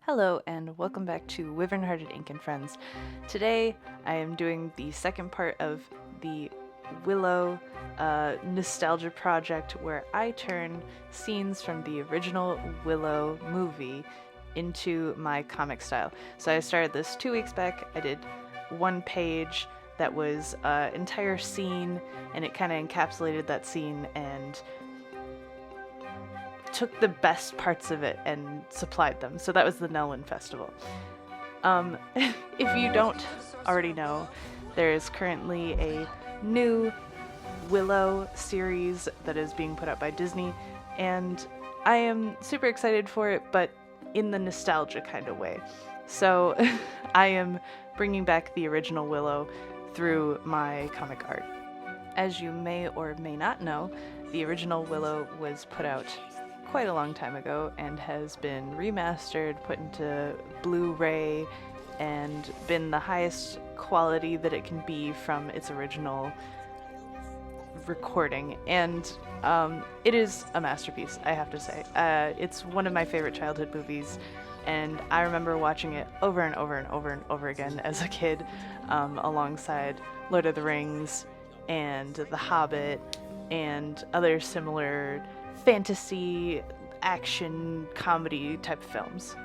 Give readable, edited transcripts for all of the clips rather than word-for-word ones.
Hello and welcome back to Wyvern-Hearted Ink and Friends. Today I am doing the second part of the Willow nostalgia project where I turn scenes from the original Willow movie into my comic style. So I started this 2 weeks back. I did one page that was an entire scene, and it kind of encapsulated that scene and took the best parts of it and supplied them. So that was the Nelwyn Festival. If you don't already know, there is currently a new Willow series that is being put out by Disney, and I am super excited for it, but in the nostalgia kind of way. So I am bringing back the original Willow through my comic art. As you may or may not know, the original Willow was put out quite a long time ago and has been remastered, put into Blu-ray, and been the highest quality that it can be from its original recording. And it is a masterpiece, I have to say. It's one of my favorite childhood movies, and I remember watching it over and over and over and over again as a kid, alongside Lord of the Rings and The Hobbit and other similar fantasy, action, comedy type films.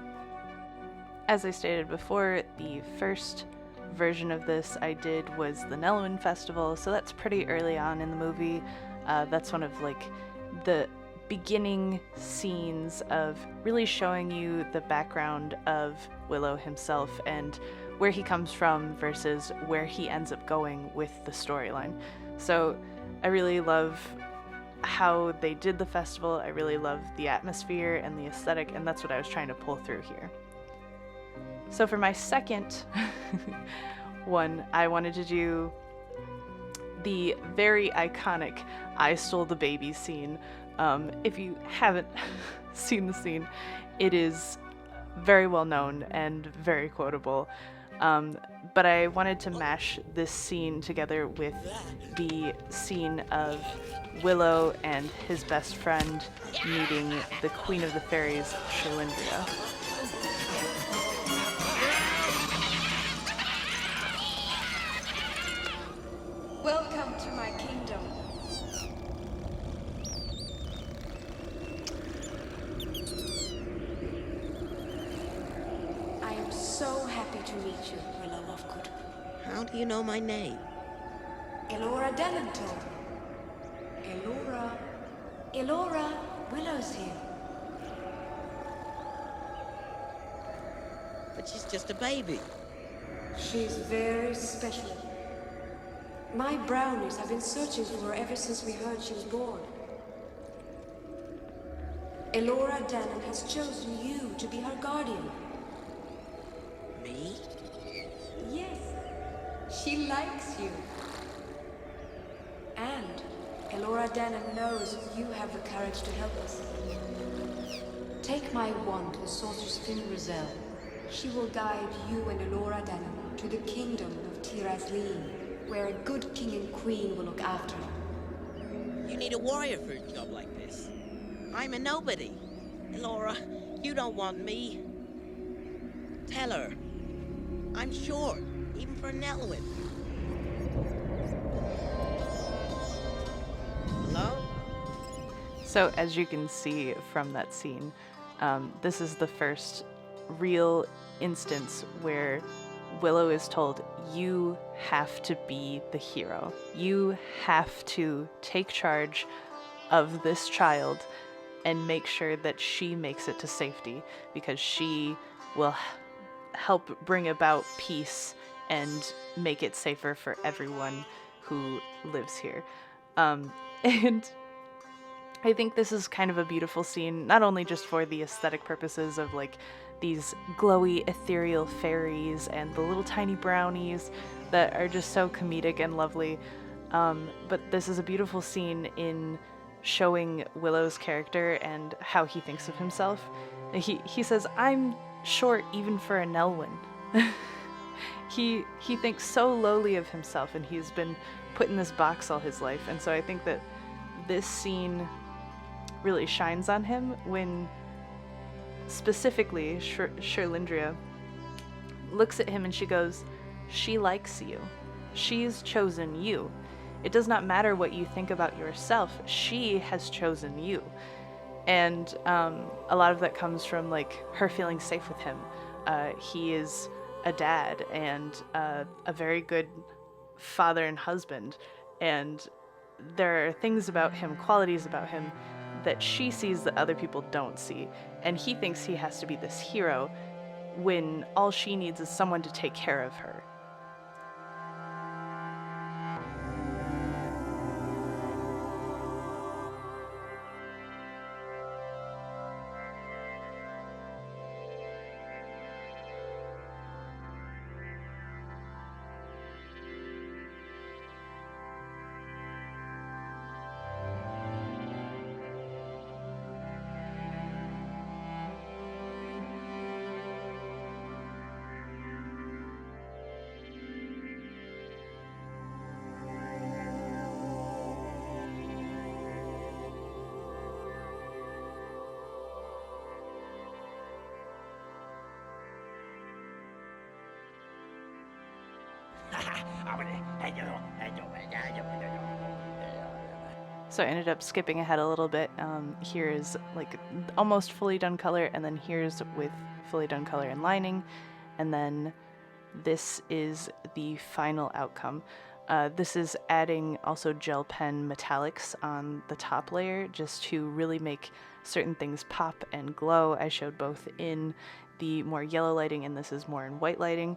As I stated before, the first version of this I did was the Nelwyn Festival, so that's pretty early on in the movie. That's one of like the beginning scenes of really showing you the background of Willow himself and where he comes from versus where he ends up going with the storyline. So I really love how they did the festival. I really love the atmosphere and the aesthetic, and that's what I was trying to pull through here. So for my second one, I wanted to do the very iconic I Stole the Baby scene. If you haven't seen the scene, it is very well known and very quotable. But I wanted to mash this scene together with the scene of Willow and his best friend meeting the Queen of the Fairies, Cherlindrea. Welcome to my kingdom. I am so happy to meet you, Willow of Good. How do you know my name? Elora Denon told me. Elora, Willow's here. But she's just a baby. She's very special. My brownies have been searching for her ever since we heard she was born. Elora Denon has chosen you to be her guardian. Me? Yes, she likes you. And Elora Denon knows you have the courage to help us. Take my wand to Sorceress Finn Rizal. She will guide you and Elora Denon to the kingdom of Tirazleen, where a good king and queen will look after her. You need a warrior for a job like this. I'm a nobody. Elora, you don't want me. Tell her. I'm short, even for Nelwyn. Hello? So as you can see from that scene, this is the first real instance where Willow is told, you have to be the hero. You have to take charge of this child and make sure that she makes it to safety, because she will help bring about peace and make it safer for everyone who lives here. And I think this is kind of a beautiful scene, not only just for the aesthetic purposes of like these glowy ethereal fairies and the little tiny brownies that are just so comedic and lovely, but this is a beautiful scene in showing Willow's character and how he thinks of himself. He says, I'm short even for a Nelwyn. He thinks so lowly of himself, and he's been put in this box all his life. And so I think that this scene really shines on him when specifically Cherlindrea, looks at him and she goes, "She likes you. She's chosen you. It does not matter what you think about yourself. She has chosen you." And a lot of that comes from like her feeling safe with him. He is a dad and a very good father and husband, and there are things about him, qualities about him, that she sees that other people don't see, and he thinks he has to be this hero when all she needs is someone to take care of her. So I ended up skipping ahead a little bit. Here is like almost fully done color, and then here's with fully done color and lining, and then this is the final outcome. This is adding also gel pen metallics on the top layer just to really make certain things pop and glow. I showed both in the more yellow lighting, and this is more in white lighting.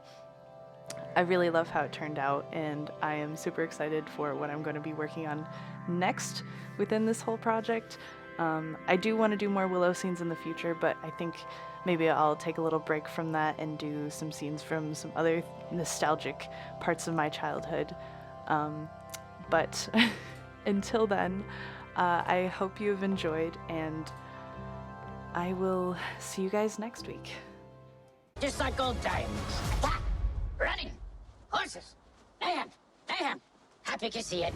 I really love how it turned out, and I am super excited for what I'm going to be working on next within this whole project. I do want to do more Willow scenes in the future, but I think maybe I'll take a little break from that and do some scenes from some other nostalgic parts of my childhood. But until then, I hope you have enjoyed, and I will see you guys next week. Just like old times. Running. Horses. Mayhem. Mayhem. Happy to see you.